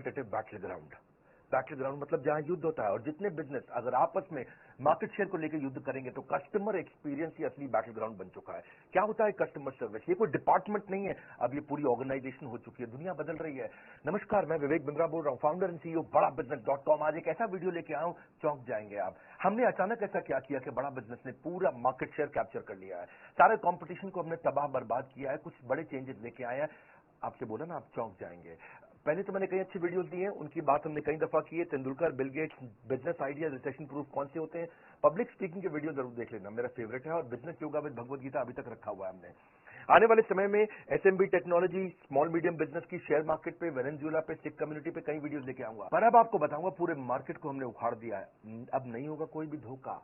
Competitive battle ground मतलब जहां युद्ध होता है, और जितने बिजनेस अगर आपस में मार्केट शेयर को लेकर युद्ध करेंगे तो कस्टमर एक्सपीरियंस ही असली बैटल ग्राउंड बन चुका है। क्या होता है कस्टमर सर्विस? ये कोई डिपार्टमेंट नहीं है, अब ये पूरी ऑर्गेनाइजेशन हो चुकी है, दुनिया बदल रही है। नमस्कार, मैं विवेक बिंद्रा बोल रहा हूं, फाउंडर एंड सीईओ बड़ा बिजनेस.com। आज एक ऐसा वीडियो लेके आया हूं, चौंक जाएंगे आप। हमने अचानक ऐसा क्या किया कि बड़ा बिजनेस ने पूरा मार्केट शेयर कैप्चर कर लिया है, सारे कॉम्पिटिशन को हमने तबाह बर्बाद किया है, कुछ बड़े चेंजेस लेके आए हैं। आपसे बोला ना, आप चौंक जाएंगे। पहले तो मैंने कई अच्छी वीडियोस दी हैं, उनकी बात हमने कई दफा की है। Tendulkar, Bill Gates, business idea, recession proof कौन से होते हैं। पब्लिक स्पीकिंग के वीडियो जरूर देख लेना, मेरा फेवरेट है। और business yoga with Bhagavad Gita अभी तक रखा हुआ है हमने। आने वाले समय में SMB technology, small medium business की, शेयर मार्केट पे, वेनेजुएला पे, सिख कम्युनिटी पे कई वीडियोस लेके आऊंगा। पर अब आपको बताऊंगा पूरे मार्केट को हमने उखाड़ दिया है, अब नहीं होगा कोई भी धोखा।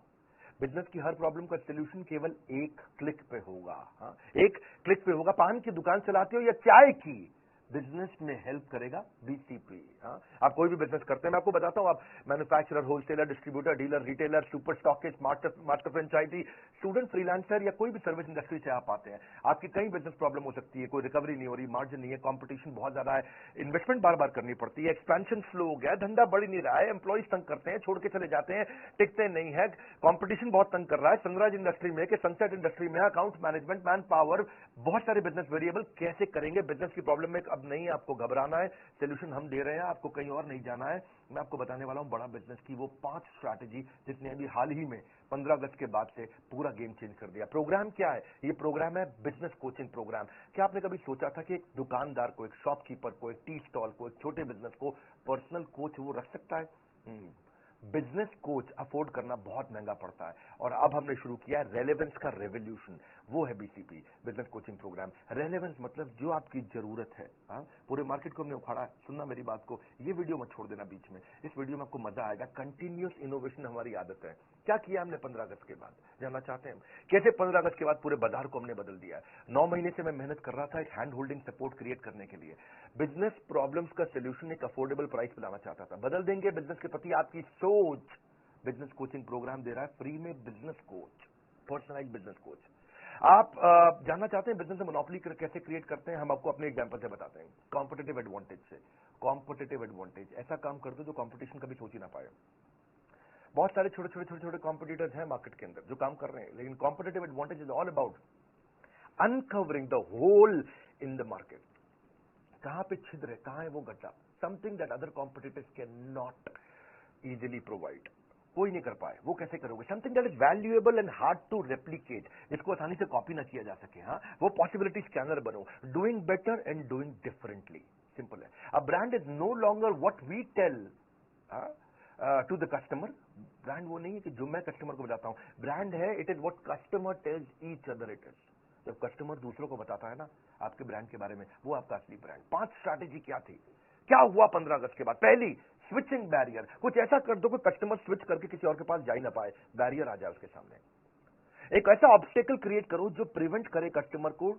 बिजनेस की हर प्रॉब्लम का सोल्यूशन केवल एक क्लिक पे होगा। हाँ, एक क्लिक पे होगा। पान की दुकान चलाते हो या चाय की, बिजनेस में हेल्प करेगा बीसीपी। हाँ, आप कोई भी बिजनेस करते हैं, मैं आपको बताता हूं, आप manufacturer, wholesaler, distributor, dealer, retailer, super stockist, master franchisee, student, freelancer या कोई भी सर्विस इंडस्ट्री से आप आते हैं, आपकी कई बिजनेस प्रॉब्लम हो सकती है। कोई रिकवरी नहीं हो रही, मार्जिन नहीं है, कंपटीशन बहुत ज्यादा है, इन्वेस्टमेंट बार बार करनी पड़ती है, एक्सपेंशन स्लो हो गया, धंधा बढ़ नहीं रहा है, एम्प्लॉइज तंग करते हैं, छोड़ के चले जाते हैं, टिकते नहीं है, कंपटीशन बहुत तंग कर रहा है, सनराइज इंडस्ट्री में कि सनसेट इंडस्ट्री में, अकाउंट मैनेजमेंट, मैन पावर, बहुत सारे बिजनेस वेरिएबल, कैसे करेंगे? बिजनेस की प्रॉब्लम में अब नहीं आपको घबराना है, सोल्यूशन हम दे रहे हैं, आपको कहीं और नहीं जाना है। मैं आपको बताने वाला हूं बड़ा बिजनेस की वो 5 स्ट्रैटेजी जिसने अभी हाल ही में 15 अगस्त के बाद से पूरा गेम चेंज कर दिया। प्रोग्राम क्या है? ये प्रोग्राम है बिजनेस कोचिंग प्रोग्राम। क्या आपने कभी सोचा था कि एक दुकानदार को, एक शॉपकीपर को, एक टी स्टॉल को, एक छोटे बिजनेस को पर्सनल कोच वो रख सकता है? बिजनेस कोच अफोर्ड करना बहुत महंगा पड़ता है, और अब हमने शुरू किया है रेलेवेंस का रेवोल्यूशन, वो है BCP, business coaching programme. Relevance मतलब जो आपकी जरूरत है। हाँ, पूरे मार्केट को हमने उखाड़ा। सुनना मेरी बात को, ये वीडियो मत छोड़ देना बीच में, इस वीडियो में आपको मजा आएगा। कंटिन्यूस इनोवेशन हमारी आदत है। क्या किया हमने 15 अगस्त के बाद, जानना चाहते हैं कैसे 15 अगस्त के बाद पूरे बाजार को हमने बदल दिया है? 9 महीने से मैं मेहनत कर रहा था एक हैंड होल्डिंग सपोर्ट क्रिएट करने के लिए। बिजनेस प्रॉब्लम्स का सोल्यूशन एक अफोर्डेबल प्राइस पे लाना चाहता था। बदल देंगे बिजनेस के प्रति आपकी सोच। बिजनेस कोचिंग प्रोग्राम दे रहा है फ्री में, business coach, personalised business coach. आप जानना चाहते हैं बिजनेस में मोनोपोली कैसे क्रिएट करते हैं? हम आपको अपने एग्जांपल से बताते हैं, कॉम्पिटिटिव एडवांटेज से। कॉम्पिटिटिव एडवांटेज, ऐसा काम कर दो जो कॉम्पिटिशन कभी सोच ही ना पाए। बहुत सारे छोटे कॉम्पिटिटर्स हैं मार्केट के अंदर जो काम कर रहे हैं, लेकिन competitive advantage is all about uncovering the hole in the market. कहां पे छिद्र है, कहां है वो गड्ढा, something that other competitors can not easily provide. कोई नहीं कर पाए, वो कैसे करोगे? Something that is valuable and hard to replicate, जिसको आसानी से कॉपी ना किया जा सके। हाँ, वो पॉसिबिलिटी स्कैनर बनो। Doing better and doing differently, simple है। A brand is no longer what we tell to the customer. Brand वो नहीं है कि जो मैं कस्टमर को बताता हूं, ब्रांड है it is what customer tells each other it is. जब कस्टमर दूसरों को बताता है ना आपके ब्रांड के बारे में, वो आपका असली ब्रांड। 5 स्ट्रैटेजी क्या थी, क्या हुआ 15 अगस्त के बाद? पहली, स्विचिंग बैरियर। कुछ ऐसा कर दो कि कस्टमर स्विच करके किसी और के पास जा ही ना पाए, बैरियर आ जाए उसके सामने। एक ऐसा ऑब्स्टेकल क्रिएट करो जो प्रिवेंट करे कस्टमर को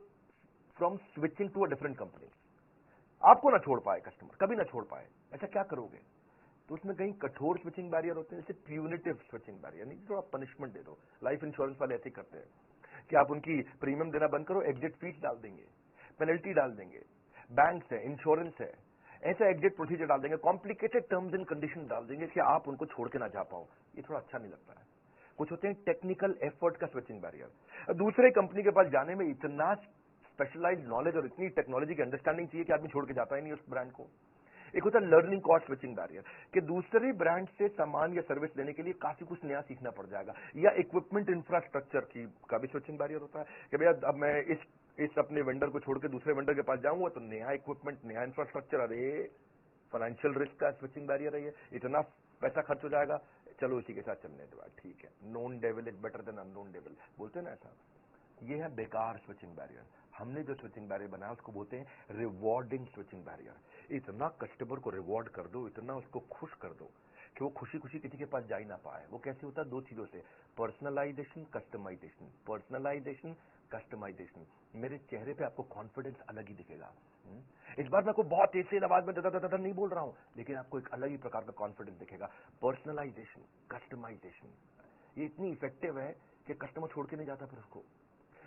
from switching to a different company. आपको ना छोड़ पाए कस्टमर, कभी ना छोड़ पाए। ऐसा क्या करोगे? तो उसमें कहीं कठोर स्विचिंग बैरियर होते हैं, जैसे प्यूनिटिव स्विचिंग बैरियर, नहीं तो आप पनिशमेंट दे दो। लाइफ इंश्योरेंस वाले ऐसे ही करते हैं कि आप उनकी प्रीमियम देना बंद करो, एग्जिट फीस डाल देंगे, पेनल्टी डाल देंगे। बैंक है, इंश्योरेंस है, ऐसा एग्जिट प्रोसीजर डाल देंगे, कॉम्प्लिकेटेड टर्म्स एंड कंडीशन डाल देंगे कि आप उनको छोड़ के ना जा पाओ। ये थोड़ा अच्छा नहीं लगता है। कुछ होते हैं टेक्निकल एफर्ट का स्विचिंग बैरियर। दूसरे कंपनी के पास जाने में इतना स्पेशलाइज्ड नॉलेज और इतनी टेक्नोलॉजी की अंडरस्टैंडिंग चाहिए कि आदमी छोड़ के जाता ही नहीं उस ब्रांड को। एक होता है लर्निंग कॉस्ट स्विचिंग बैरियर, कि दूसरे ब्रांड से सामान या सर्विस लेने के लिए काफी कुछ नया सीखना पड़ जाएगा। या इक्विपमेंट इंफ्रास्ट्रक्चर की का भी स्विचिंग बैरियर होता है कि भैया अब मैं इस अपने वेंडर को छोड़ के दूसरे वेंडर के पास जाऊंगा तो नया इक्विपमेंट, नया इंफ्रास्ट्रक्चर, अरे फाइनेंशियल रिस्क का स्विचिंग बैरियर है ये, इतना पैसा खर्च हो जाएगा, चलो इसी के साथ चलने दो, ठीक है। Known devil is better than unknown devil, बोलते हैं ना ऐसा। ये है बेकार स्विचिंग बैरियर। हमने जो स्विचिंग बैरियर बनाया उसको बोलते हैं रिवॉर्डिंग स्विचिंग बैरियर। इतना कस्टमर को रिवॉर्ड कर दो, इतना उसको खुश कर दो कि वो खुशी खुशी किसी के पास जा ही ना पाए। वो कैसे होता है? 2 चीजों से, पर्सनलाइजेशन, कस्टमाइजेशन। Personalisation, customization. मेरे चेहरे पे आपको कॉन्फिडेंस अलग ही दिखेगा। इस बार मैं आपको बहुत तेज से आवाज में दादा नहीं बोल रहा हूं, लेकिन आपको एक अलग ही प्रकार का कॉन्फिडेंस दिखेगा। पर्सनलाइजेशन, कस्टमाइजेशन, ये इतनी इफेक्टिव है कि कस्टमर छोड़ के नहीं जाता फिर उसको।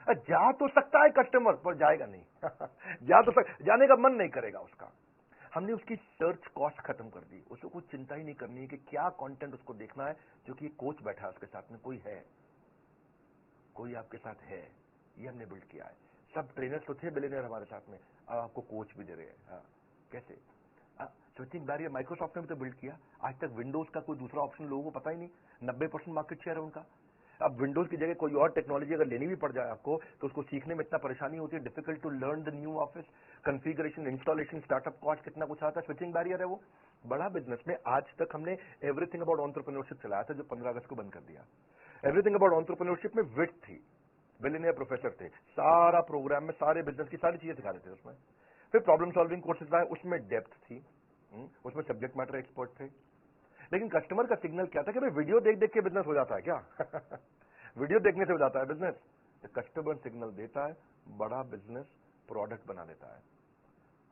जा तो सकता है कस्टमर, पर जाएगा नहीं। जाने का मन नहीं करेगा उसका। हमने उसकी सर्च कॉस्ट खत्म कर दी, उसको कुछ चिंता ही नहीं करनी है कि क्या कंटेंट उसको देखना है, क्योंकि कोच बैठा है उसके साथ में, कोई आपके साथ है, ये हमने बिल्ड किया है। सब ट्रेनर्स तो थे बिलियनियर हमारे साथ में, अब आपको कोच भी दे रहे हैं। हाँ, कैसे? स्विचिंग बैरियर माइक्रोसॉफ्ट ने भी तो बिल्ड किया। आज तक विंडोज का कोई दूसरा ऑप्शन लोगों को पता ही नहीं, 90% मार्केट शेयर है उनका। अब विंडोज की जगह कोई और टेक्नोलॉजी अगर लेनी भी पड़ जाए आपको, तो उसको सीखने में इतना परेशानी होती है, difficult to learn the new office, configuration, installation, startup cost, कितना कुछ आता है। स्विचिंग बैरियर है वो। बड़ा बिजनेस में आज तक हमने एवरीथिंग अबाउट एंटरप्रेन्योरशिप चलाया था, जो 15 अगस्त को बंद कर दिया। एवरीथिंग अबाउट एंटरप्रेन्योरशिप में विट थी, बिलियनियर प्रोफेसर थे, सारा प्रोग्राम में सारे बिजनेस की सारी चीजें सिखा रहे थे उसमें। फिर प्रॉब्लम सॉल्विंग कोर्सेज आए, उसमें डेप्थ थी, उसमें सब्जेक्ट मैटर एक्सपर्ट थे। लेकिन कस्टमर का सिग्नल क्या था कि भाई वीडियो देख देख के बिजनेस हो जाता है क्या? वीडियो देखने से हो जाता है बिजनेस? तो कस्टमर सिग्नल देता है, बड़ा बिजनेस प्रोडक्ट बना लेता है।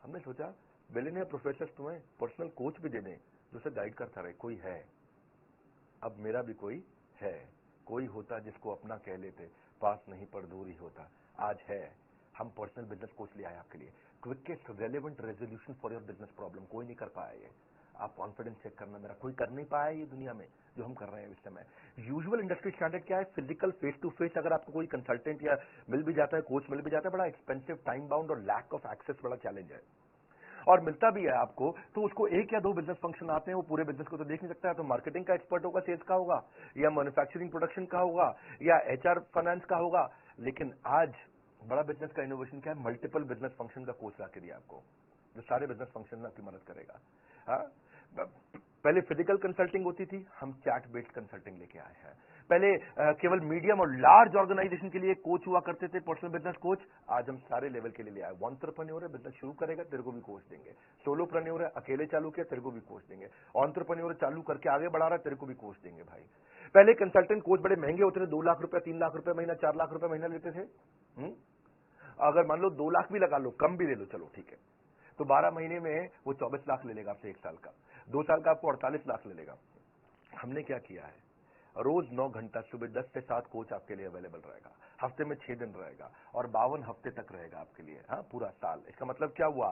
हमने सोचा बिलियनियर प्रोफेसर तुम्हें पर्सनल कोच भी दे दें जो उसे गाइड करता रहे, कोई है। अब मेरा भी कोई है, कोई होता जिसको अपना कह लेते, पास नहीं पर दूर ही होता। आज है, हम पर्सनल बिजनेस कोच ले आए आपके लिए, quickest relevant resolution for your business problem. कोई नहीं कर पाया ये, आप कॉन्फिडेंस चेक करना, मेरा कोई कर नहीं पाया ये दुनिया में जो हम कर रहे हैं इस समय। यूजुअल इंडस्ट्री स्टैंडर्ड क्या है? फिजिकल फेस टू फेस अगर आपको कोई कंसल्टेंट या मिल भी जाता है, कोच मिल भी जाता है, बड़ा एक्सपेंसिव, टाइम बाउंड और लैक ऑफ एक्सेस बड़ा चैलेंज है। और मिलता भी है आपको तो उसको एक या दो बिजनेस फंक्शन आते हैं, वो पूरे बिजनेस को तो देख नहीं सकता है। तो मार्केटिंग का एक्सपर्ट होगा, सेल्स का होगा, या मैन्युफैक्चरिंग प्रोडक्शन का होगा, या एचआर फाइनेंस का होगा। लेकिन आज बड़ा बिजनेस का इनोवेशन क्या है? मल्टीपल बिजनेस फंक्शन का कोच ला के दिया आपको, जो सारे बिजनेस फंक्शन में आपकी मदद करेगा। हाँ, पहले फिजिकल कंसल्टिंग होती थी, हम चैट बेस्ड कंसल्टिंग लेके आए हैं। पहले केवल मीडियम और लार्ज ऑर्गेनाइजेशन के लिए कोच हुआ करते थे, पर्सनल बिजनेस कोच। आज हम सारे लेवल के लिए ले आए। एंटरप्रेन्योर है, बिजनेस शुरू करेगा, तेरे को भी कोच देंगे। सोलोप्रेन्योर है, अकेले चालू किया, तेरे को भी कोच देंगे। एंटरप्रेन्योर चालू करके आगे बढ़ा रहा है, तेरे को भी कोच देंगे भाई। पहले कंसल्टेंट कोच बड़े महंगे होते थे, 2 लाख रुपए, 3 लाख रुपए महीना, 4 लाख रुपए महीना लेते थे। अगर मान लो 2 लाख भी लगा लो, कम भी ले लो, चलो ठीक है, तो 12 महीने में वो 24 लाख ले लेगा आपसे 1 साल का। 2 साल का आपको 48 लाख ले लेगा। हमने क्या किया है? रोज 9 घंटा सुबह 10 से 7 कोच आपके लिए अवेलेबल रहेगा, हफ्ते में 6 दिन रहेगा, और 52 हफ्ते तक रहेगा आपके लिए। हाँ, पूरा साल। इसका मतलब क्या हुआ?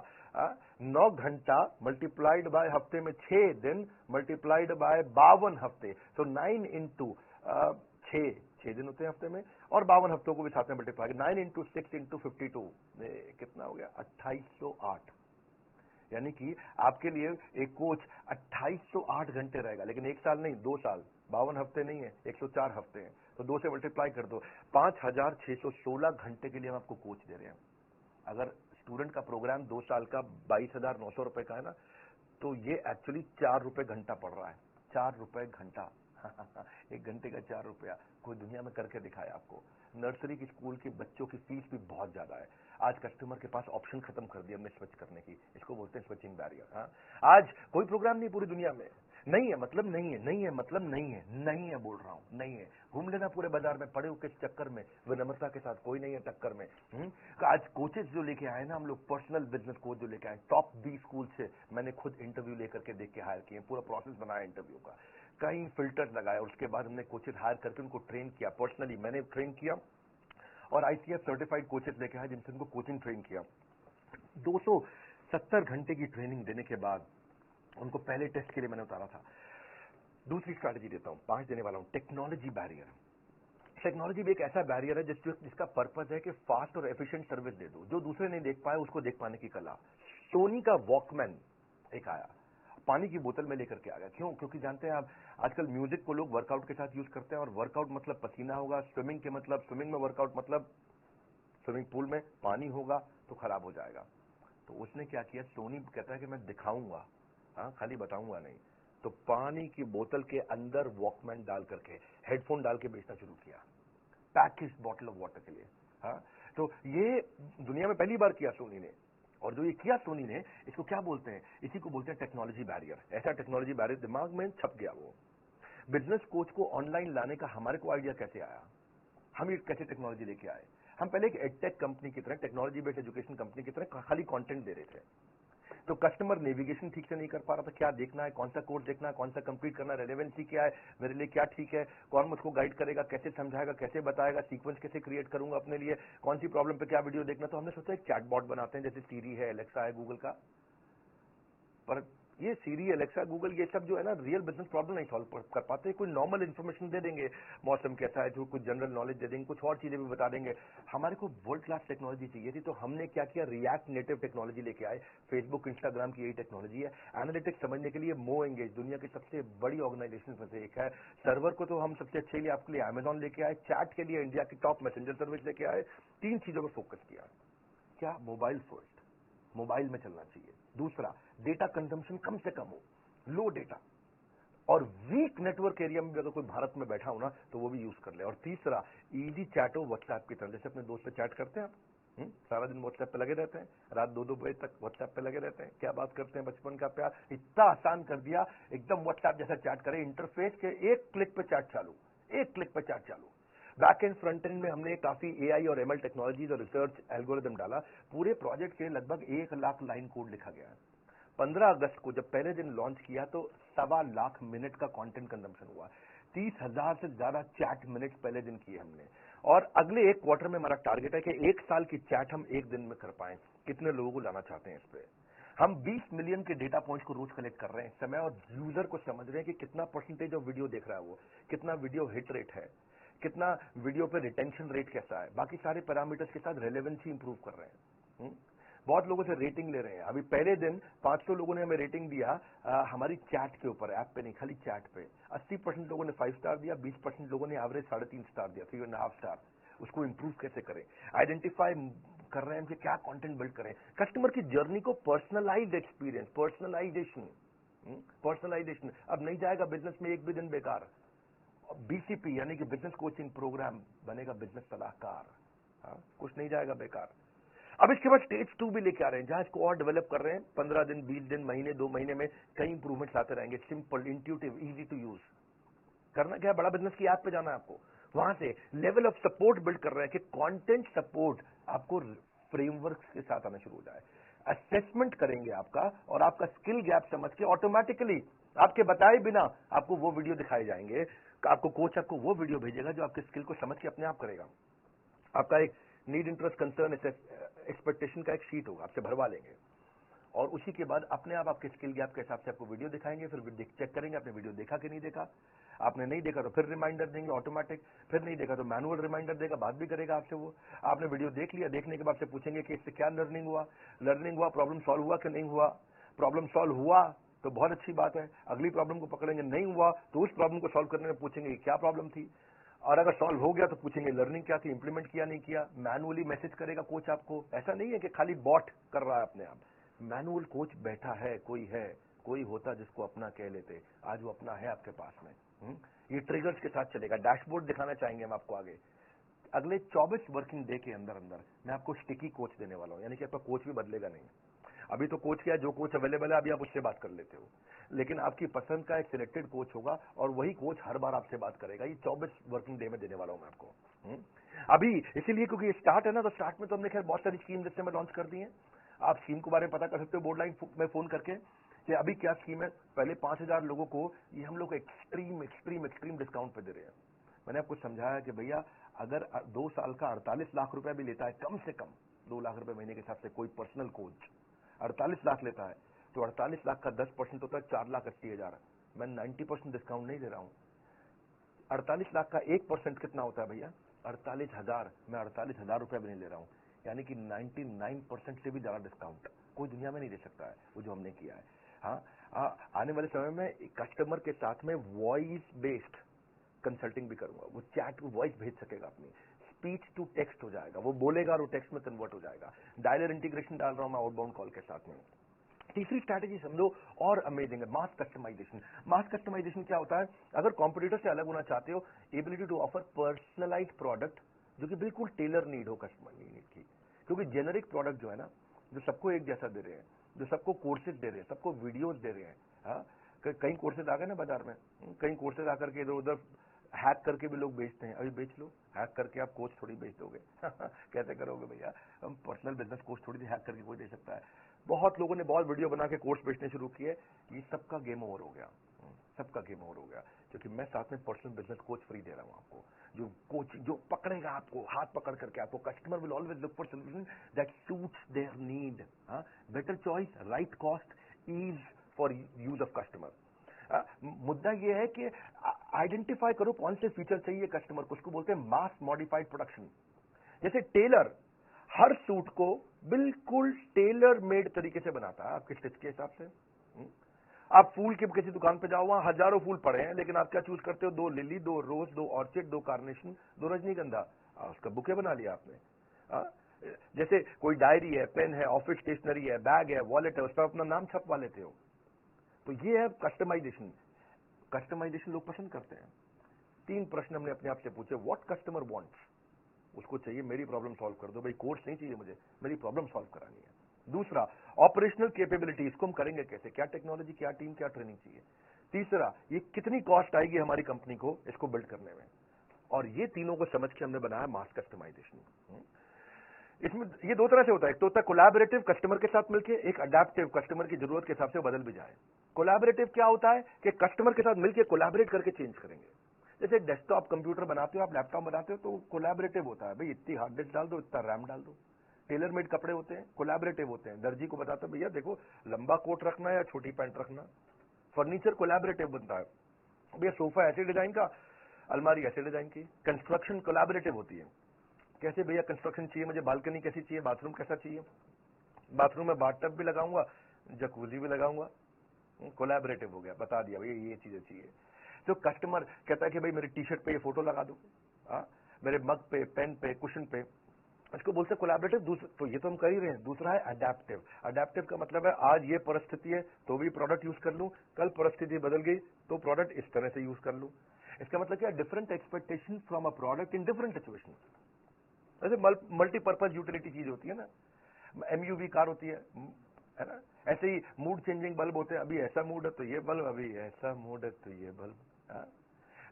9 घंटा मल्टीप्लाइड बाय हफ्ते में 6 दिन मल्टीप्लाइड बाय 52 हफ्ते, तो 9 इंटू 6 दिन होते हैं हफ्ते में, और 52 हफ्तों को भी साथ में मल्टीप्लाई, 9 इंटू 6 इंटू 52, कितना हो गया? 2808। यानी कि आपके लिए एक कोच 2808 घंटे रहेगा, लेकिन 1 साल नहीं, 2 साल, 52 हफ्ते नहीं है, 104 हफ्ते हैं, तो 2 से मल्टीप्लाई कर दो, 5616 घंटे के लिए हम आपको कोच दे रहे हैं। अगर स्टूडेंट का प्रोग्राम 2 साल का 22,900 रुपए का है ना, तो ये एक्चुअली 4 रुपए घंटा पड़ रहा है। 4 रुपए घंटा। 1 घंटे का 4 रुपया। कोई दुनिया में करके दिखाया आपको? नर्सरी की स्कूल के बच्चों की फीस भी बहुत ज्यादा है। आज कस्टमर के पास ऑप्शन खत्म कर दिया हमने स्विच करने की, इसको बोलते हैं स्विचिंग बैरियर। हाँ, आज कोई प्रोग्राम नहीं पूरी दुनिया में, नहीं है मतलब नहीं है, नहीं है मतलब नहीं है, नहीं है बोल रहा हूं, नहीं है। घूम लेना पूरे बाजार में, पड़े हो किस चक्कर में, विनम्रता के साथ, कोई नहीं है टक्कर में। आज कोचेस जो लेके आए ना हम लोग, पर्सनल बिजनेस कोच जो लेके आए, टॉप 20 स्कूल से मैंने खुद इंटरव्यू लेकर के देख के हायर किए, पूरा प्रोसेस बनाया इंटरव्यू का, कई फिल्टर्स लगाए, उसके बाद हमने कोचेस हायर करके उनको ट्रेन किया। पर्सनली मैंने ट्रेन किया, और आईसीएफ सर्टिफाइड कोचेस लेके आए जिनसे उनको कोचिंग ट्रेन किया। 270 घंटे की ट्रेनिंग देने के बाद उनको पहले टेस्ट के लिए मैंने उतारा था। दूसरी स्ट्रैटेजी देता हूं, 5 देने वाला हूं, टेक्नोलॉजी बैरियर। टेक्नोलॉजी भी एक ऐसा बैरियर है जिसका पर्पज है कि फास्ट और एफिशिएंट सर्विस दे दो, जो दूसरे नहीं देख पाए उसको देख पाने की कला। सोनी का वॉकमैन एक आया, पानी की बोतल में लेकर के आ गया। क्यों? क्योंकि जानते हैं आप, आजकल म्यूजिक को लोग वर्कआउट के साथ यूज करते हैं, और वर्कआउट मतलब पसीना होगा, स्विमिंग के मतलब स्विमिंग में वर्कआउट मतलब स्विमिंग पूल में पानी होगा तो खराब हो जाएगा। तो उसने क्या किया, सोनी कहता है कि मैं दिखाऊंगा, हाँ, खाली बताऊंगा नहीं। तो पानी की बोतल के अंदर वॉकमैन डाल करके, हेडफोन डाल के बेचना शुरू किया, पैकेज बॉटल ऑफ वाटर के लिए। हाँ, तो ये दुनिया में पहली बार किया सोनी ने। और जो ये किया सोनी ने, इसको क्या बोलते हैं? इसी को बोलते हैं टेक्नोलॉजी बैरियर। ऐसा टेक्नोलॉजी बैरियर दिमाग में छप गया। वो बिजनेस कोच को ऑनलाइन लाने का हमारे को आइडिया कैसे आया? हम ये कैसे टेक्नोलॉजी लेके आए? हम पहले एक एडटेक कंपनी की तरह, टेक्नोलॉजी बेस्ड एजुकेशन कंपनी की तरह खाली कंटेंट दे रहे थे। तो कस्टमर नेविगेशन ठीक से नहीं कर पा रहा था, क्या देखना है, कौन सा कोर्स देखना है, कौन सा कंप्लीट करना है, रेलेवेंसी क्या है, मेरे लिए क्या ठीक है, कौन मुझको गाइड करेगा, कैसे समझाएगा, कैसे बताएगा, सीक्वेंस कैसे क्रिएट करूंगा अपने लिए, कौन सी प्रॉब्लम पे क्या वीडियो देखना। तो हमने सोचा एक चैटबॉट बनाते हैं, जैसे सीरी है, एलेक्सा है गूगल का। पर ये सीरी, अलेक्सा, गूगल, ये सब जो है ना रियल बिजनेस प्रॉब्लम नहीं सॉल्व कर पाते। कोई नॉर्मल इन्फॉर्मेशन दे देंगे, मौसम कैसा है, जो कुछ जनरल नॉलेज दे देंगे, कुछ और चीजें भी बता देंगे। हमारे को वर्ल्ड क्लास टेक्नोलॉजी चाहिए थी, तो हमने क्या किया, रिएक्ट नेटिव टेक्नोलॉजी लेके आए। फेसबुक, इंस्टाग्राम की यही टेक्नोलॉजी है। एनालिटिक्स समझने के लिए मो एंगेज, दुनिया की सबसे बड़ी ऑर्गेनाइजेशन में से एक है। सर्वर को तो हम सबसे अच्छे लिए आपके लिए अमेजॉन लेके आए। चैट के लिए इंडिया की टॉप मैसेंजर सर्विस लेके आए। 3 चीजों पर फोकस किया। क्या? मोबाइल फर्स्ट, मोबाइल में चलना चाहिए। दूसरा, डेटा कंजम्पशन कम से कम हो, लो डेटा, और वीक नेटवर्क एरिया में भी अगर कोई भारत में बैठा हो ना तो वो भी यूज कर ले। और तीसरा, इजी चैट हो व्हाट्सएप की तरह, जैसे अपने दोस्त से चैट करते हैं आप। सारा दिन व्हाट्सएप पे लगे रहते हैं, रात 2-2 बजे तक व्हाट्सएप पे लगे रहते हैं, क्या बात करते हैं, बचपन का प्यार। इतना आसान कर दिया, एकदम व्हाट्सएप जैसा चैट करें, इंटरफेस के एक क्लिक पे चैट चालू, एक क्लिक पे चैट चालू। बैक एंड फ्रंट एंड में हमने काफी एआई और एमएल टेक्नोलॉजीज और रिसर्च एल्गोरिदम डाला। पूरे प्रोजेक्ट के लगभग 1 लाख लाइन कोड लिखा गया है। 15 अगस्त को जब पहले दिन लॉन्च किया तो 1.25 लाख मिनट का कंटेंट कंजम्पशन हुआ। 30,000 से ज्यादा चैट मिनट पहले दिन किए हमने। और अगले 1 क्वार्टर में हमारा टारगेट है कि 1 साल की चैट हम 1 दिन में कर पाए। कितने लोगों को लाना चाहते हैं इस पे? हम 20 मिलियन के डेटा पॉइंट्स को रोज कलेक्ट कर रहे हैं इस समय, और यूजर को समझ रहे हैं कि कितना परसेंटेज ऑफ वीडियो देख रहा है वो, कितना वीडियो हिट रेट है, कितना वीडियो पे रिटेंशन रेट कैसा है, बाकी सारे पैरामीटर्स के साथ रेलेवेंसी इंप्रूव कर रहे हैं। बहुत लोगों से रेटिंग ले रहे हैं। अभी पहले दिन 500 लोगों ने हमें रेटिंग दिया हमारी चैट के ऊपर, ऐप पे नहीं, खाली चैट पे। 80% लोगों ने 5 स्टार दिया, 20% लोगों ने एवरेज 3.5 स्टार दिया, 3.5 स्टार। उसको इंप्रूव कैसे करें, आइडेंटिफाई कर रहे हैं कि क्या कंटेंट बिल्ड करें, कस्टमर की जर्नी को पर्सनलाइज्ड एक्सपीरियंस, पर्सनलाइजेशन। अब नहीं जाएगा बिजनेस में एक भी दिन बेकार। बीसीपी यानी कि बिजनेस कोचिंग प्रोग्राम बनेगा बिजनेस सलाहकार। कुछ नहीं जाएगा बेकार। अब इसके बाद स्टेज 2 भी लेके आ रहे हैं, जहां इसको और डेवलप कर रहे हैं। 15 दिन, 20 दिन, महीने, 2 महीने में कई इंप्रूवमेंट्स आते रहेंगे। Simple, intuitive, easy to use. करना क्या है, बड़ा बिजनेस की ऐप पे जाना है आपको। वहां से लेवल ऑफ सपोर्ट बिल्ड कर रहे हैं कि कंटेंट सपोर्ट आपको फ्रेमवर्क के साथ आना शुरू हो जाए। असेसमेंट करेंगे आपका, और आपका स्किल गैप समझ के ऑटोमेटिकली आपके बताए बिना आपको वो वीडियो दिखाए जाएंगे। आपको कोच आपको वो वीडियो भेजेगा जो आपके स्किल को समझ के अपने आप करेगा। आपका एक नीड, इंटरेस्ट, कंसर्न, एक्सपेक्टेशन का एक शीट होगा, आपसे भरवा लेंगे, और उसी के बाद अपने आप आपके स्किल गैप के हिसाब से आपको वीडियो दिखाएंगे। फिर चेक करेंगे आपने वीडियो देखा कि नहीं देखा। आपने नहीं देखा तो फिर रिमाइंडर देंगे ऑटोमेटिक, फिर नहीं देखा तो मैनुअल रिमाइंडर देगा, बात भी करेगा आपसे वो। आपने वीडियो देख लिया, देखने के बाद से पूछेंगे कि इससे क्या लर्निंग हुआ, प्रॉब्लम सॉल्व हुआ कि नहीं हुआ। प्रॉब्लम सॉल्व हुआ तो बहुत अच्छी बात है, अगली प्रॉब्लम को पकड़ेंगे। नहीं हुआ तो उस प्रॉब्लम को सॉल्व करने में पूछेंगे क्या प्रॉब्लम थी, और अगर सॉल्व हो गया तो पूछेंगे लर्निंग क्या थी, इंप्लीमेंट किया नहीं किया। मैनुअली मैसेज करेगा कोच आपको। ऐसा नहीं है कि खाली बॉट कर रहा है अपने आप, मैनुअल कोच बैठा है, कोई होता जिसको अपना कह लेते। आज वो अपना है आपके पास में। ये ट्रिगर्स के साथ चलेगा। डैशबोर्ड दिखाना चाहेंगे हम आपको आगे। अगले 24 वर्किंग डे के अंदर अंदर मैं आपको स्टिकी कोच देने वाला हूं, यानी कि आपका कोच भी बदलेगा नहीं। अभी तो कोच क्या है, जो कोच अवेलेबल है अभी आप उससे बात कर लेते हो, लेकिन आपकी पसंद का एक सिलेक्टेड कोच होगा, और वही कोच हर बार आपसे बात करेगा। ये 24 वर्किंग डे में देने वाला हूं मैं आपको। अभी इसीलिए क्योंकि ये स्टार्ट है ना, तो स्टार्ट में तो हमने खैर बहुत सारी स्कीम जिससे मैं लॉन्च कर दी है। आप स्कीम के बारे में पता कर सकते हो बोर्ड लाइन में फोन करके कि अभी क्या स्कीम है। पहले 5,000 लोगों को ये हम लोग एक्सट्रीम डिस्काउंट पे दे रहे हैं। मैंने आपको समझाया कि भैया अगर 2 साल का 48 लाख रुपया भी लेता है, कम से कम 2 लाख रुपए महीने के हिसाब से कोई पर्सनल कोच 48 लाख लेता है, तो 48 लाख का 10% होता है 4,80,000। मैं 90% डिस्काउंट नहीं दे रहा हूं। 48 लाख का 1% कितना होता है भैया? 48,000। मैं 48,000 रुपया भी नहीं ले रहा हूं, यानी कि 99% से भी ज्यादा डिस्काउंट कोई दुनिया में नहीं दे सकता है वो जो हमने किया है। आने वाले समय में कस्टमर के साथ में वॉइस बेस्ड कंसल्टिंग भी करूंगा। वो चैट को वॉइस भेज सकेगा, अपनी स्पीच टू टेक्स्ट हो जाएगा, वो बोलेगा और वो टेक्स्ट में कन्वर्ट हो जाएगा। डायलर इंटीग्रेशन डाल रहा हूं मैं आउटबाउंड कॉल के साथ में। तीसरी स्ट्रैटेजी समझो और अमेजिंग है, मास कस्टमाइजेशन। मास कस्टमाइजेशन क्या होता है? अगर कॉम्पिटिटर से अलग होना चाहते हो, ability to offer personalised product जो कि बिल्कुल टेलर नीड हो कस्टमर नीड की। क्योंकि जेनरिक प्रोडक्ट जो है ना, जो सबको एक जैसा दे रहे हैं, जो सबको कोर्सेज दे रहे हैं, सबको वीडियोस दे रहे हैं। कई कोर्सेज आ गए ना बाजार में, कई कोर्सेज आकर के इधर उधर हैक करके भी लोग बेचते हैं। अभी बेच लो, हैक करके आप कोच थोड़ी बेच दोगे कैसे करोगे भैया? हम पर्सनल बिजनेस कोच थोड़ी हैक करके कोई दे सकता है। बहुत लोगों ने बहुत वीडियो बना के कोर्स बेचने शुरू किए। ये सबका गेम ओवर हो गया, सबका गेम ओवर हो गया, क्योंकि मैं साथ में पर्सनल बिजनेस कोच फ्री दे रहा हूं आपको। जो कोच जो पकड़ेगा आपको, हाथ पकड़ करके आपको, customer will always look for solution that suits their need. Better choice, right cost, ease, for use of customer. मुद्दा ये है कि आइडेंटिफाई करो कौन से फीचर चाहिए कस्टमर को, उसको बोलते हैं मास मॉडिफाइड प्रोडक्शन। जैसे टेलर हर सूट को बिल्कुल टेलर मेड तरीके से बनाता है आपके स्टिच के हिसाब से। आप फूल की किसी दुकान पे जाओ, वहां हजारों फूल पड़े हैं, लेकिन आप क्या चूज करते हो? 2 लिली, 2 रोज, 2 ऑर्चिड, 2 कार्नेशन, 2 रजनीगंधा, उसका बुके बना लिया आपने। जैसे कोई डायरी है, पेन है, ऑफिस स्टेशनरी है, बैग है, वॉलेट है, उस पर अपना नाम छपवा लेते हो। तो ये है कस्टमाइजेशन। कस्टमाइजेशन लोग पसंद करते हैं। 3 प्रश्न हमने अपने आप से पूछे। व्हाट कस्टमर वांट्स, उसको चाहिए मेरी प्रॉब्लम सॉल्व कर दो भाई, कोर्स नहीं चाहिए मुझे, मेरी प्रॉब्लम सॉल्व करानी है। दूसरा, ऑपरेशनल कैपेबिलिटी, इसको हम करेंगे कैसे, क्या टेक्नोलॉजी, क्या टीम, क्या ट्रेनिंग चाहिए। तीसरा, ये कितनी कॉस्ट आएगी हमारी कंपनी को इसको बिल्ड करने में। और ये तीनों को समझ के हमने बनाया मास कस्टमाइजेशन। इसमें ये 2 तरह से होता है, एक तो होता है कोलैबोरेटिव, कस्टमर के साथ मिलकर, एक अडैप्टिव, कस्टमर की जरूरत के हिसाब से बदल भी जाए। कोलैबोरेटिव क्या होता है कि कस्टमर के साथ मिलकर कोलैबोरेट करके चेंज करेंगे। जैसे डेस्कटॉप कंप्यूटर बनाते हो आप, लैपटॉप बनाते हो, तो कोलैबोरेटिव होता है भाई, इतनी हार्ड डिस्क डाल दो, इतना रैम डाल दो। टेलर मेड कपड़े होते हैं, कोलैबोरेटिव होते हैं। दर्जी को बताते हो भैया देखो लंबा कोट रखना है या छोटी पैंट रखना। फर्नीचर कोलैबोरेटिव बनता है, भैया सोफा ऐसे डिजाइन का, अलमारी ऐसे डिजाइन की। कंस्ट्रक्शन कोलैबोरेटिव होती है, कैसे भैया कंस्ट्रक्शन चाहिए मुझे, बालकनी कैसी चाहिए, बाथरूम कैसा चाहिए, बाथरूम में बाथटब भी लगाऊंगा, जकूजी भी लगाऊंगा। कोलैबोरेटिव हो गया, बता दिया भैया ये चीजें चाहिए। तो कस्टमर कहता है कि भाई मेरी टी शर्ट पे ये फोटो लगा दो, मेरे मग पे, पेन पे, कुशन पे, इसको बोलते हैं कोलैबोरेटिव। तो ये तो हम कर ही रहे हैं। दूसरा है अडैप्टिव। अडैप्टिव का मतलब है आज ये परिस्थिति है तो भी प्रोडक्ट यूज कर लूं, कल परिस्थिति बदल गई तो प्रोडक्ट इस तरह से यूज कर लूं। इसका मतलब क्या, different expectation from a product in different situation. ऐसे मल्टीपर्पज यूटिलिटी चीज होती है ना, एमयूवी कार होती है ना। ऐसे ही मूड चेंजिंग बल्ब होते हैं, अभी ऐसा मूड है तो ये बल्ब, अभी ऐसा मूड है तो ये बल्ब।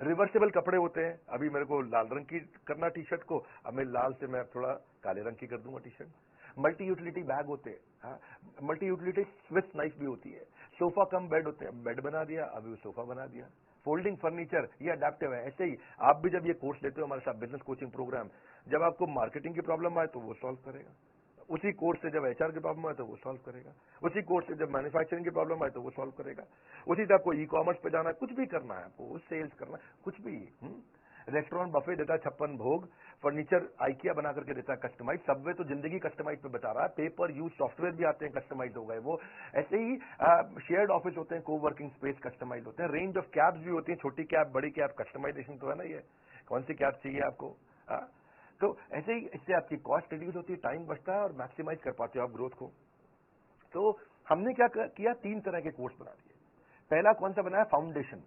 रिवर्सेबल कपड़े होते हैं, अभी मेरे को लाल रंग की करना टी शर्ट को, अब मैं लाल से मैं थोड़ा काले रंग की कर दूंगा T shirt. Multi utility bag होते हैं, मल्टी यूटिलिटी स्विस नाइफ भी होती है। सोफा कम बेड होते हैं, बेड बना दिया, अभी वो सोफा बना दिया। फोल्डिंग फर्नीचर, ये अडेप्टिव है। ऐसे ही आप भी जब ये कोर्स लेते हो हमारे साथ, बिजनेस कोचिंग प्रोग्राम, जब आपको मार्केटिंग की प्रॉब्लम आए तो वो सॉल्व करेगा। उसी कोर्स से जब एचआर की प्रॉब्लम आए तो वो सॉल्व करेगा। उसी कोर्स से जब मैन्युफैक्चरिंग की प्रॉब्लम आए तो वो सॉल्व करेगा। उसी से आपको ई कॉमर्स पे जाना है, कुछ भी करना है आपको, सेल्स करना है, कुछ भी। रेस्टोरेंट बफे देता है 56 भोग, फर्नीचर आइकिया बना करके देता है कस्टमाइज, सबवे तो जिंदगी कस्टमाइज पे बता रहा है, पेपर यूज सॉफ्टवेयर भी आते हैं कस्टमाइज हो गए वो। ऐसे ही शेयर्ड ऑफिस होते हैं, को वर्किंग स्पेस कस्टमाइज होते हैं। रेंज ऑफ कैब्स भी होती है, छोटी कैब, बड़ी कैब, कस्टमाइजेशन तो है ना, ये कौन सी कैब चाहिए आपको। तो ऐसे ही इससे आपकी कॉस्ट रिड्यूस होती है, टाइम बचता है और मैक्सिमाइज कर पाते हो आप ग्रोथ को। तो हमने क्या किया, 3 तरह के कोर्स बना दिए। पहला कौन सा बनाया, फाउंडेशन,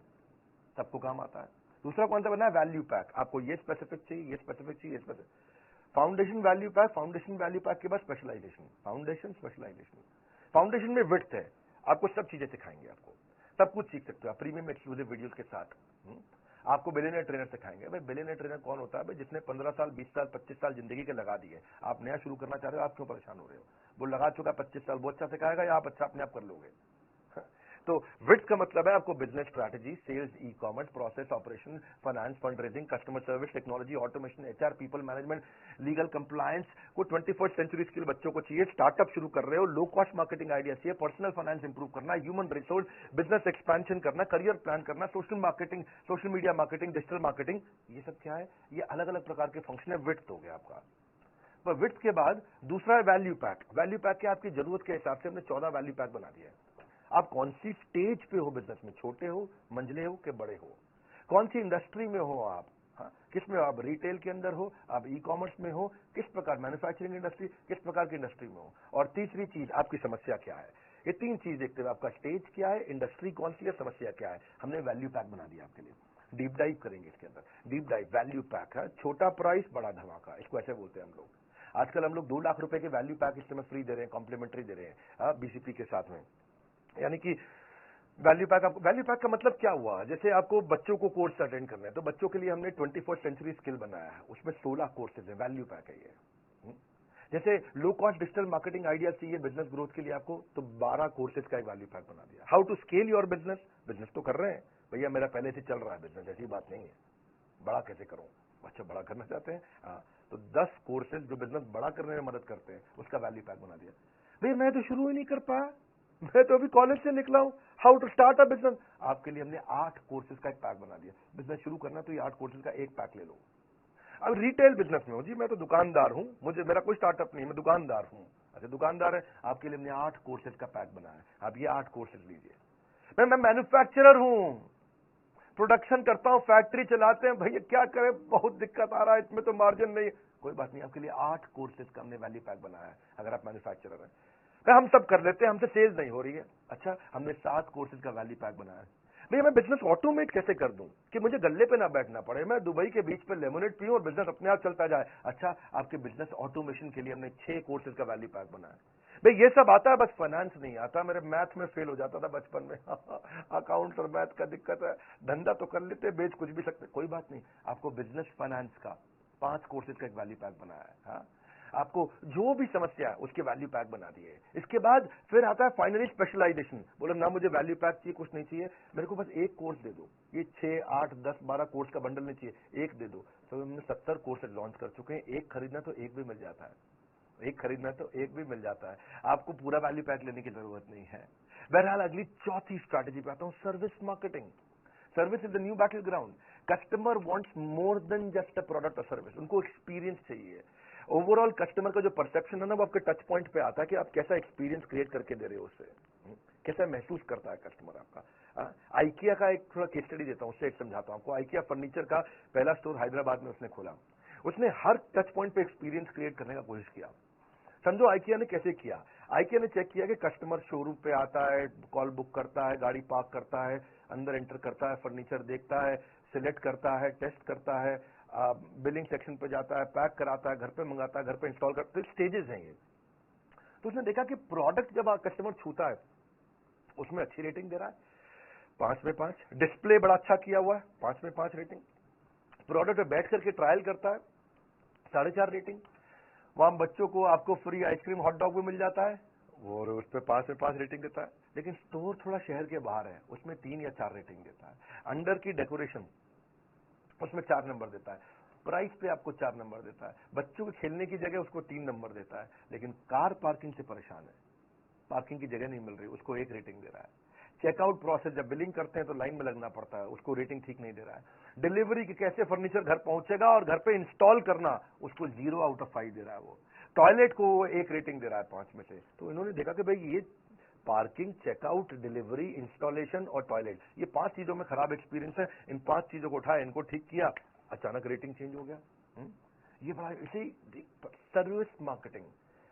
सबको काम आता है। दूसरा कौन सा बनाया, वैल्यू पैक, आपको ये स्पेसिफिक चाहिए, ये स्पेसिफिक चाहिए, ये specific. Foundation value pack, foundation value pack के बाद स्पेशलाइजेशन, फाउंडेशन स्पेशलाइजेशन। फाउंडेशन में विड्थ है, आपको सब चीजें सिखाएंगे, आपको सब कुछ सीख सकते हो आप प्रीमियम एक्सक्लूसिव वीडियोस के साथ। आपको बिलियनर ट्रेनर सिखाएंगे। भाई बिलियनर ट्रेनर कौन होता है, भाई जिसने 15 साल, 20 साल, 25 साल जिंदगी के लगा दिए। आप नया शुरू करना चाह रहे हो, आप क्यों परेशान हो रहे हो, वो लगा चुका 25 साल, वो अच्छा सिखाएगा या आप अच्छा अपने आप कर लोगे। तो विड्थ का मतलब है आपको business strategy, sales, e commerce, process, operation, finance, fund raising, customer service, technology, automation, HR, people management, legal compliance को 21st सेंचुरी स्किल बच्चों को चाहिए। स्टार्टअप शुरू कर रहे हो, लो कॉस्ट मार्केटिंग आइडिया चाहिए, पर्सनल फाइनेंस इंप्रूव करना, ह्यूमन रिसोर्स, बिजनेस एक्सपेंशन करना, करियर प्लान करना, social marketing, social media marketing, digital marketing, ये सब क्या है, ये अलग अलग प्रकार के फंक्शन है। विड्थ हो गया आपका। पर विड्थ के बाद दूसरा है वैल्यू पैक। वैल्यू पैक के आपकी जरूरत के हिसाब से हमने 14 वैल्यू पैक बना दिया है। आप कौन सी स्टेज पे हो बिजनेस में, छोटे हो, मंझले हो कि बड़े हो, कौन सी इंडस्ट्री में हो आप, किस में हो आप, रिटेल के अंदर हो, आप ई कॉमर्स में हो, किस प्रकार मैन्युफैक्चरिंग इंडस्ट्री, किस प्रकार की इंडस्ट्री में हो, और तीसरी चीज आपकी समस्या क्या है। ये 3 चीज देखते हुए आपका स्टेज क्या है, इंडस्ट्री कौन सी है, समस्या क्या है, हमने वैल्यू पैक बना दिया आपके लिए। डीप डाइव करेंगे इसके अंदर। डीप डाइव वैल्यू पैक है, छोटा प्राइस बड़ा धमाका, इसको ऐसे बोलते हैं हम लोग। आजकल हम लोग 2 लाख रुपए के वैल्यू पैक इस समय फ्री दे रहे हैं, कॉम्प्लीमेंट्री दे रहे हैं बीसीपी के साथ में। यानी कि वैल्यू पैक, आपको वैल्यू पैक का मतलब क्या हुआ, जैसे आपको बच्चों को कोर्स अटेंड करना है तो बच्चों के लिए हमने 21st सेंचुरी स्किल बनाया है, उसमें 16 कोर्सेज है, वैल्यू पैक है ये। जैसे low cost digital marketing idea चाहिए बिजनेस ग्रोथ के लिए आपको, तो 12 कोर्सेज का एक वैल्यू पैक बना दिया। How to scale your business, business तो कर रहे हैं भैया, मेरा पहले से चल रहा है बिजनेस, ऐसी बात नहीं है, बड़ा कैसे करूं, अच्छा बड़ा करना चाहते हैं, तो 10 कोर्सेज जो बिजनेस बड़ा करने में मदद करते हैं, उसका वैल्यू पैक बना दिया। भैया मैं तो शुरू ही नहीं कर पाया, मैं तो अभी कॉलेज से निकला हूं, how to start a business. आपके लिए हमने 8 कोर्सेज का एक पैक बना दिया। बिजनेस शुरू करना तो ये 8 कोर्सेज का एक पैक ले लो। अब रिटेल बिजनेस में हो जी, मैं तो दुकानदार हूं, मुझे मेरा कोई स्टार्टअप नहीं, मैं दुकानदार हूं। अच्छा दुकानदार है, आपके लिए हमने 8 कोर्सेज का पैक बनाया है, आप ये 8 कोर्सेज लीजिए। मैं मैन्युफैक्चरर हूं, प्रोडक्शन करता हूं, फैक्ट्री चलाते हैं, भैया क्या करें, बहुत दिक्कत आ रहा है, इसमें तो मार्जिन नहीं। कोई बात नहीं, आपके लिए 8 कोर्सेज का हमने वैल्यू पैक बनाया है। अगर आप मैन्युफैक्चरर हैं तो हम सब कर लेते हैं, हमसे सेल्स नहीं हो रही है। अच्छा, हमने 7 कोर्सेज का वैल्यू पैक बनाया है। भैया मैं बिजनेस ऑटोमेट कैसे कर दूं कि मुझे गल्ले पे ना बैठना पड़े, मैं दुबई के बीच पे लेमोनेड पीऊं और बिजनेस अपने आप चलता जाए। अच्छा, आपके बिजनेस ऑटोमेशन के लिए हमने 6 कोर्सेज का वैल्यू पैक बनाया है। भाई ये सब आता है, बस फाइनेंस नहीं आता। मेरे मैथ में फेल हो जाता था बचपन में अकाउंट्स और मैथ का दिक्कत है। धंधा तो कर लेते, बेच कुछ भी सकते, कोई बात नहीं। आपको बिजनेस फाइनेंस का 5 कोर्सेज का एक वैल्यू पैक बनाया है। हाँ, आपको जो भी समस्या है उसके वैल्यू पैक बना दिए। इसके बाद फिर आता है फाइनली स्पेशलाइजेशन। बोलो ना मुझे वैल्यू पैक चाहिए, कुछ नहीं चाहिए, मेरे को बस एक कोर्स दे दो। ये 6, 8, 10, 12 कोर्स का बंडल नहीं चाहिए, एक दे दो। तो हमने 70 कोर्सेज लॉन्च कर चुके हैं। एक खरीदना तो एक भी मिल जाता है, एक खरीदना तो एक भी मिल जाता है। आपको पूरा वैल्यू पैक लेने की जरूरत नहीं है। बहरहाल अगली चौथी स्ट्रैटेजी पे आता हूं, service marketing. Service is the new battle ground. Customer wants more than just a product और सर्विस, उनको एक्सपीरियंस चाहिए। ओवरऑल कस्टमर का जो परसेप्शन है ना, वो आपके टच पॉइंट पे आता है कि आप कैसा एक्सपीरियंस क्रिएट करके दे रहे हो उससे, कैसा महसूस करता है कस्टमर आपका। आइकिया का एक थोड़ा केस स्टडी देता हूं, उससे एक समझाता हूं आपको। आइकिया फर्नीचर का पहला स्टोर हैदराबाद में उसने खोला। उसने हर टच पॉइंट पे एक्सपीरियंस क्रिएट करने का कोशिश किया। समझो आइकिया ने कैसे किया। आइकिया ने चेक किया कि कस्टमर शोरूम पे आता है, कॉल बुक करता है, गाड़ी पार्क करता है, अंदर एंटर करता है, फर्नीचर देखता है, सिलेक्ट करता है, टेस्ट करता है, बिलिंग सेक्शन पे जाता है, पैक कराता है, घर पे मंगाता है, घर पे इंस्टॉल करता है। स्टेजेस हैं ये। तो उसने देखा कि प्रोडक्ट जब कस्टमर छूता है उसमें अच्छी रेटिंग दे रहा है, 5 में 5। डिस्प्ले बड़ा अच्छा किया हुआ है, 5 में 5 रेटिंग। प्रोडक्ट पे बैठ करके ट्रायल करता है, 4.5 रेटिंग। वहां बच्चों को आपको फ्री आइसक्रीम हॉट डॉग भी मिल जाता है, और उस पर 5 में 5 रेटिंग देता है। लेकिन स्टोर थोड़ा शहर के बाहर है, उसमें 3 या 4 रेटिंग देता है। अंडर की डेकोरेशन उसमें 4 नंबर देता है। प्राइस पे आपको 4 नंबर देता है। बच्चों के खेलने की जगह उसको 3 नंबर देता है। लेकिन कार पार्किंग से परेशान है, पार्किंग की जगह नहीं मिल रही, उसको 1 रेटिंग दे रहा है। चेकआउट प्रोसेस, जब बिलिंग करते हैं तो लाइन में लगना पड़ता है, उसको रेटिंग ठीक नहीं दे रहा है। डिलीवरी की कैसे फर्नीचर घर पहुंचेगा और घर पे इंस्टॉल करना, उसको 0 आउट ऑफ 5 दे रहा है वो। टॉयलेट को 1 रेटिंग दे रहा है 5 में से। तो इन्होंने देखा कि भाई ये पार्किंग, चेकआउट, डिलीवरी, इंस्टॉलेशन और टॉयलेट, ये 5 चीजों में खराब एक्सपीरियंस है। इन 5 चीजों को उठाया, इनको ठीक किया, अचानक रेटिंग चेंज हो गया। ये बड़ा इसे सर्विस मार्केटिंग।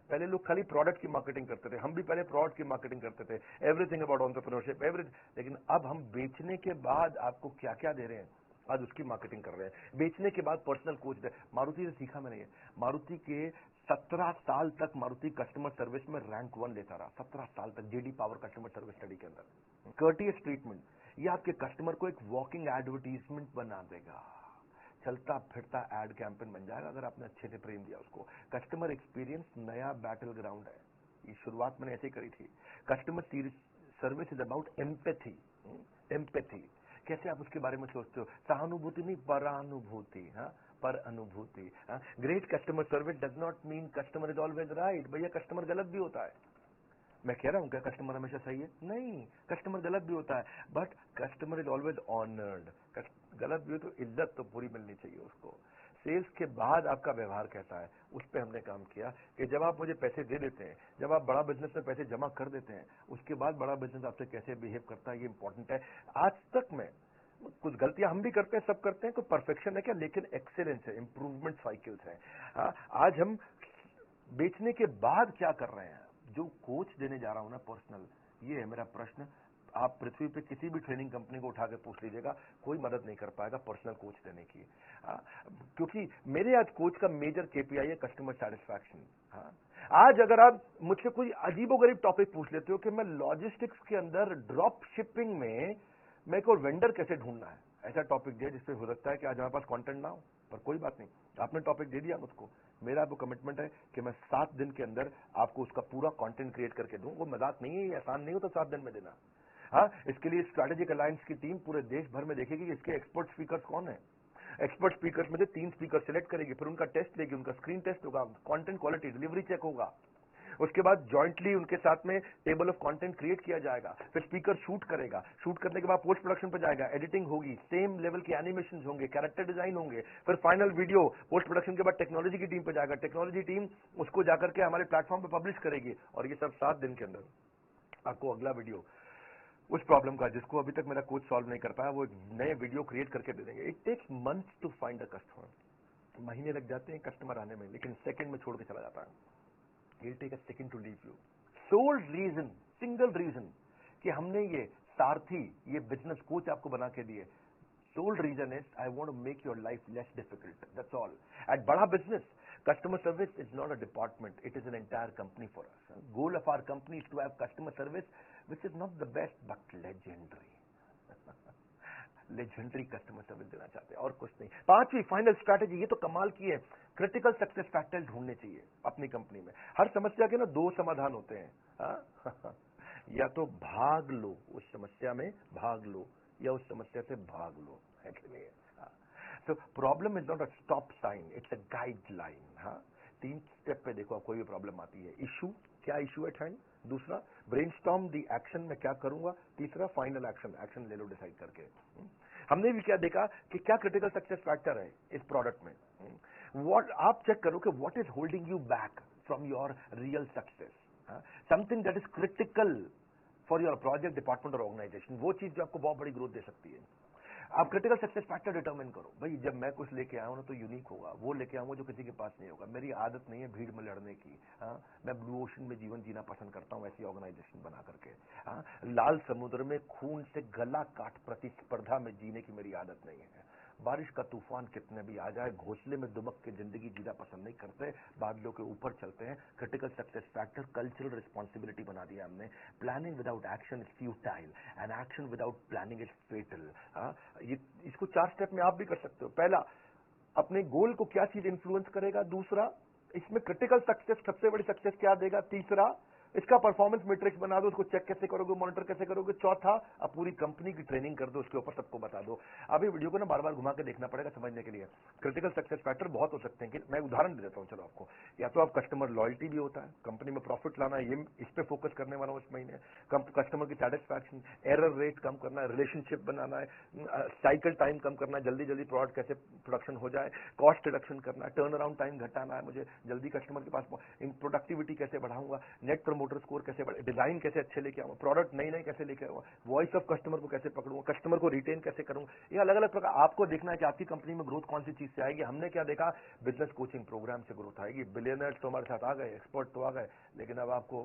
पहले लोग खाली प्रोडक्ट की मार्केटिंग करते थे, हम भी पहले प्रोडक्ट की मार्केटिंग करते थे, एवरीथिंग अबाउट एंटरप्रेन्योरशिप एवरीथिंग। लेकिन अब हम बेचने के बाद आपको क्या क्या दे रहे हैं, आज उसकी मार्केटिंग कर रहे हैं। बेचने के बाद पर्सनल कोच दे। मारुति से सीखा मैंने ये। मारुति के 17 साल तक मारुति कस्टमर सर्विस में रैंक 1 लेता रहा, 17 साल तक, JD power customer service study के अंदर। कर्टियस ट्रीटमेंट, ये आपके कस्टमर को एक वॉकिंग एडवर्टीजमेंट बना देगा, चलता फिरता एड कैंपेन बन जाएगा अगर आपने अच्छे से प्रेम दिया उसको। कस्टमर एक्सपीरियंस नया बैटल ग्राउंड है। ये शुरुआत मैंने ऐसे ही करी थी। Customer service is about empathy. Empathy कैसे आप उसके बारे में सोचते हो, सहानुभूति नहीं, परानुभूति। हाँ, पर अनुभूति। Great customer service does not mean customer is always right. भैया कस्टमर गलत भी होता है, मैं कह रहा हूं क्या कस्टमर हमेशा सही है? नहीं, कस्टमर गलत भी होता है, but customer is always honoured. गलत भी हो तो इज्जत तो पूरी मिलनी चाहिए उसको। सेल्स के बाद आपका व्यवहार कैसा है, उस पर हमने काम किया कि जब आप मुझे पैसे दे देते हैं, जब आप बड़ा बिजनेस में पैसे जमा कर देते हैं, उसके बाद बड़ा बिजनेस आपसे कैसे बिहेव करता है, ये इंपॉर्टेंट है। आज तक में कुछ गलतियां हम भी करते हैं, सब करते हैं, कोई परफेक्शन है क्या, लेकिन एक्सेलेंस है, इंप्रूवमेंट साइकिल्स है। आज हम बेचने के बाद क्या कर रहे हैं, जो कोच देने जा रहा हूं ना पर्सनल, ये है मेरा प्रश्न। आप पृथ्वी पे किसी भी ट्रेनिंग कंपनी को उठा के पूछ लीजिएगा, कोई मदद नहीं कर पाएगा पर्सनल कोच देने की। क्योंकि मेरे आज कोच का मेजर केपीआई है कस्टमर सेटिस्फैक्शन। आज अगर आप मुझसे कोई अजीबोगरीब टॉपिक पूछ लेते हो कि मैं लॉजिस्टिक्स के अंदर ड्रॉप शिपिंग में मेरे को वेंडर कैसे ढूंढना है, ऐसा टॉपिक दिया जिसपे हो सकता है कि आज हमारे पास कंटेंट ना हो, पर कोई बात नहीं, आपने टॉपिक दे दिया मुझको। मेरा आपको कमिटमेंट है कि मैं 7 दिन के अंदर आपको उसका पूरा कंटेंट क्रिएट करके दूं। वो मजाक नहीं है, ये आसान नहीं हो तो 7 दिन में देना। हाँ, इसके लिए स्ट्रैटेजिक अलायंस की टीम पूरे देश भर में देखेगी कि इसके एक्सपर्ट स्पीकर्स कौन है। एक्सपर्ट स्पीकर्स में से 3 स्पीकर सिलेक्ट करेगी, फिर उनका टेस्ट लेगी, उनका स्क्रीन टेस्ट होगा, कंटेंट क्वालिटी, डिलीवरी चेक होगा। उसके बाद जॉइंटली उनके साथ में टेबल ऑफ कंटेंट क्रिएट किया जाएगा, फिर स्पीकर शूट करेगा, शूट करने के बाद पोस्ट प्रोडक्शन पर जाएगा, एडिटिंग होगी, सेम लेवल के एनिमेशन होंगे, कैरेक्टर डिजाइन होंगे, फिर फाइनल वीडियो पोस्ट प्रोडक्शन के बाद टेक्नोलॉजी की टीम पे जाएगा, टेक्नोलॉजी टीम उसको जाकर के हमारे प्लेटफॉर्म पे पब्लिश करेगी, और ये सब 7 दिन के अंदर आपको अगला वीडियो उस प्रॉब्लम का जिसको अभी तक मेरा कोच सॉल्व नहीं कर पाया, वो एक नए वीडियो क्रिएट करके दे देंगे। It takes months to find a customer, महीने लग जाते हैं कस्टमर आने में, लेकिन सेकंड में छोड़ के चला जाता है। He'll take a second to leave you. Sole reason, single reason कि हमने ये सारथी, ये बिजनेस कोच आपको बना के दिए, sole reason is I want to make your life less difficult. That's all. At बड़ा business, customer service is not a department. It is an entire company for us. Goal of our company is to have customer service, which is not the best but legendary. Legendary customer service देना चाहते हैं और कुछ नहीं। पांचवी final strategy, ये तो कमाल की है, क्रिटिकल सक्सेस फैक्टर ढूंढने चाहिए अपनी कंपनी में। हर समस्या के ना 2 समाधान होते हैं, या तो भाग लो उस समस्या में, भाग लो, या उस समस्या से भाग लो, है कि नहीं? तो problem is not a stop sign, it's a guideline. 3 step पे देखो, कोई भी प्रॉब्लम आती है, इशू, क्या इशू है हैंड, दूसरा ब्रेनस्टॉर्म दी एक्शन, मैं क्या करूंगा, तीसरा फाइनल एक्शन, एक्शन ले लो डिसाइड करके। हमने भी क्या देखा कि क्या क्रिटिकल सक्सेस फैक्टर है इस प्रोडक्ट में। व्हाट आप चेक करो कि what is holding you back from your real success, something that is critical for your project, department और ऑर्गेनाइजेशन, वो चीज जो आपको बहुत बड़ी ग्रोथ दे सकती है। आप क्रिटिकल सक्सेस फैक्टर डिटरमिन करो, भाई जब मैं कुछ लेके आया हूं ना तो यूनिक होगा, वो लेके आऊंगा जो किसी के पास नहीं होगा। मेरी आदत नहीं है भीड़ में लड़ने की, मैं ब्लू ओशन में जीवन जीना पसंद करता हूं, ऐसी ऑर्गेनाइजेशन बना करके। लाल समुद्र में खून से गला काट प्रतिस्पर्धा में जीने की मेरी आदत नहीं है। बारिश का तूफान कितने भी आ जाए, घोंसले में दुबक के जिंदगी जीना पसंद नहीं करते, बादलों के ऊपर चलते हैं। Critical success factor cultural responsibility बना दिया हमने। Planning without action is futile and action without planning is fatal. ये इसको 4 स्टेप में आप भी कर सकते हो। पहला, अपने गोल को क्या चीज इन्फ्लुएंस करेगा, दूसरा इसमें क्रिटिकल सक्सेस सबसे बड़ी सक्सेस क्या देगा, तीसरा इसका परफॉर्मेंस मैट्रिक्स बना दो, उसको चेक कैसे करोगे, मॉनिटर कैसे करोगे, चौथा अब पूरी कंपनी की ट्रेनिंग कर दो, उसके ऊपर सबको बता दो। अभी वीडियो को ना बार बार घुमा के देखना पड़ेगा समझने के लिए। क्रिटिकल सक्सेस फैक्टर बहुत हो सकते हैं, कि मैं उदाहरण दे देता हूं चलो आपको। या तो आप कस्टमर लॉयल्टी भी होता है, कंपनी में प्रॉफिट लाना है, ये इस पे फोकस करने वाला हूं इस महीने। कस्टमर की सेटिस्फैक्शन, एरर रेट कम करना है, रिलेशनशिप बनाना है, साइकिल टाइम कम करना है, जल्दी जल्दी प्रोडक्ट कैसे प्रोडक्शन हो जाए, कॉस्ट रिडक्शन करना है, टर्न अराउंड टाइम घटाना है, मुझे जल्दी कस्टमर के पास प्रोडक्टिविटी कैसे बढ़ाऊंगा, नेट प्रमोटर स्कोर कैसे बढ़े, डिजाइन कैसे अच्छे लेके आऊंगा, प्रोडक्ट नई नई कैसे लेके आऊंगा, वॉइस ऑफ कस्टमर को कैसे पकड़ूंगा, कस्टमर को रिटेन कैसे करूंगा। ये अलग अलग प्रकार आपको देखना है कि आपकी कंपनी में ग्रोथ कौन सी चीज से आएगी। हमने क्या देखा, बिजनेस कोचिंग प्रोग्राम से ग्रोथ आएगी। बिलियनर्स तो हमारे साथ आ गए, एक्सपर्ट तो आ गए, लेकिन अब आपको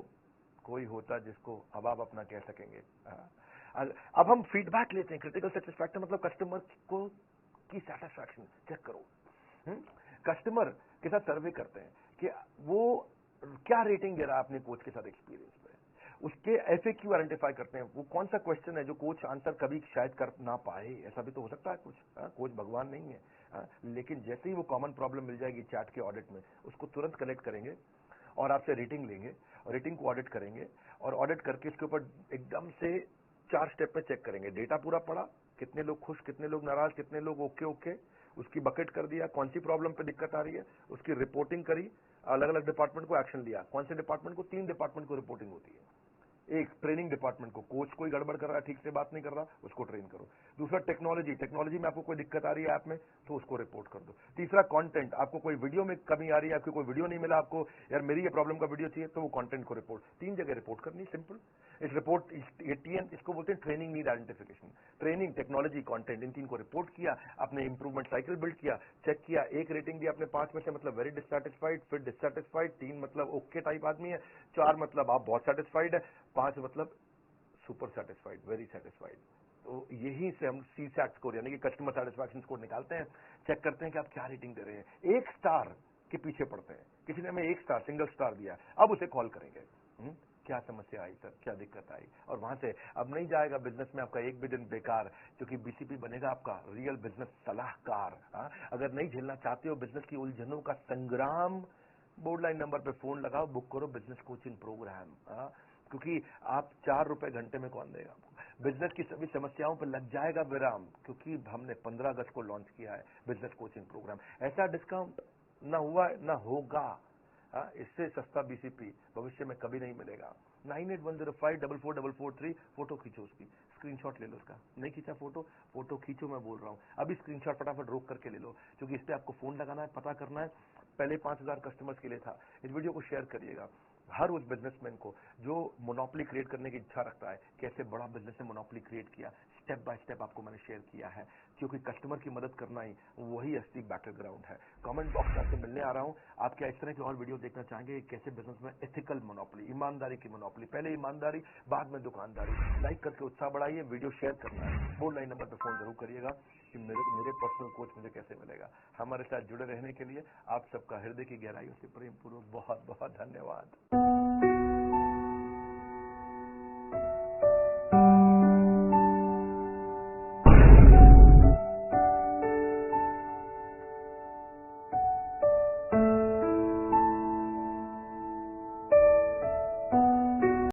कोई होता जिसको अब आप अपना कह सकेंगे। अब हम फीडबैक लेते हैं। क्रिटिकल सक्सेस फैक्टर मतलब कस्टमर को की सेटिस्फैक्शन चेक करो। कस्टमर के साथ सर्वे करते हैं कि वो क्या रेटिंग दे रहा है अपने कोच के साथ एक्सपीरियंस पे, उसके एफएक्यू आइडेंटिफाई करते हैं। वो कौन सा क्वेश्चन है जो कोच आंसर कभी शायद कर ना पाए, ऐसा भी तो हो सकता है कुछ। कोच भगवान नहीं है, लेकिन जैसे ही वो कॉमन प्रॉब्लम मिल जाएगी चैट के ऑडिट में, उसको तुरंत कलेक्ट करेंगे और आपसे रेटिंग लेंगे और रेटिंग को ऑडिट करेंगे, और ऑडिट करके इसके ऊपर एकदम से 4 स्टेप पे चेक करेंगे। डेटा पूरा पड़ा, कितने लोग खुश, कितने लोग नाराज, कितने लोग ओके ओके, उसकी बकेट कर दिया, कौन सी प्रॉब्लम पे दिक्कत आ रही है, उसकी रिपोर्टिंग करी, अलग अलग डिपार्टमेंट को एक्शन लिया। कौन से डिपार्टमेंट को, 3 डिपार्टमेंट को रिपोर्टिंग होती है। एक ट्रेनिंग डिपार्टमेंट को, कोच कोई गड़बड़ कर रहा है, ठीक से बात नहीं कर रहा, उसको ट्रेन करो। दूसरा टेक्नोलॉजी, टेक्नोलॉजी में आपको कोई दिक्कत आ रही है ऐप में तो उसको रिपोर्ट कर दो। तीसरा कंटेंट, आपको कोई वीडियो में कमी आ रही है, आपको कोई वीडियो नहीं मिला, आपको यार मेरी ये प्रॉब्लम का वीडियो चाहिए, तो वो कंटेंट को रिपोर्ट, 3 जगह रिपोर्ट करनी, सिंपल। इस रिपोर्ट टीएन इसको बोलते हैं training need identification. Training, technology, content, इन 3 को रिपोर्ट किया, अपने इंप्रूवमेंट साइकिल बिल्ड किया, चेक किया, 1 रेटिंग दी आपने 5 में से, मतलब वेरी डिससैटिस्फाइड, फिर डिससैटिस्फाइड, 3 मतलब ओके टाइप आदमी है, 4 मतलब आप बहुत सेटिस्फाइड है, 5 मतलब सुपर सेटिस्फाइड, वेरी सेटिस्फाइड। तो यही से हम सीसैट स्कोर यानी कि कस्टमर सेटिस्फैक्शन स्कोर निकालते हैं, चेक करते हैं कि आप क्या रेटिंग दे रहे हैं। 1 स्टार के पीछे पड़ते हैं, किसी ने हमें 1 स्टार सिंगल स्टार दिया, अब उसे कॉल करेंगे, क्या समस्या आई सर, क्या दिक्कत आई, और वहां से अब नहीं जाएगा बिजनेस में आपका एक भी दिन बेकार, क्योंकि बीसीपी बनेगा आपका रियल बिजनेस सलाहकार। अगर नहीं झेलना चाहते हो बिजनेस की उलझनों का संग्राम, बोर्ड लाइन नंबर पे फोन लगाओ, बुक करो बिजनेस कोचिंग प्रोग्राम, क्योंकि आप 4 रुपए घंटे में कौन देगा आपको। बिजनेस की सभी समस्याओं पर लग जाएगा विराम, क्योंकि हमने 15 अगस्त को लॉन्च किया है बिजनेस कोचिंग प्रोग्राम। ऐसा डिस्काउंट ना हुआ ना होगा। हाँ, इससे सस्ता बीसीपी भविष्य में कभी नहीं मिलेगा। 9810544443 फोटो खींचो, उसकी स्क्रीनशॉट ले लो उसका। नहीं खींचा फोटो खींचो, मैं बोल रहा हूँ अभी स्क्रीनशॉट फटाफट रोक करके ले लो, क्योंकि इस पे आपको फोन लगाना है, पता करना है। पहले 5000 कस्टमर्स के लिए था। इस वीडियो को शेयर करिएगा हर उस बिजनेसमैन को जो मोनोपोली क्रिएट करने की इच्छा रखता है। कैसे बड़ा बिजनेस ने मोनोपोली क्रिएट किया, स्टेप बाय स्टेप आपको मैंने शेयर किया है, क्योंकि कस्टमर की मदद करना ही वही असली बैटल ग्राउंड है। कमेंट बॉक्स में आपसे मिलने आ रहा हूं। आप क्या इस तरह की और वीडियो देखना चाहेंगे? कैसे बिजनेस में एथिकल मोनोपोली, ईमानदारी की मोनोपोली, पहले ईमानदारी बाद में दुकानदारी। लाइक करके उत्साह बढ़ाइए, वीडियो शेयर करना है। 49 नंबर पर फोन जरूर करिएगा कि मेरे पर्सनल कोच मुझे कैसे मिलेगा। हमारे साथ जुड़े रहने के लिए आप सबका हृदय की गहराइयों से प्रेम पूर्वक बहुत बहुत धन्यवाद।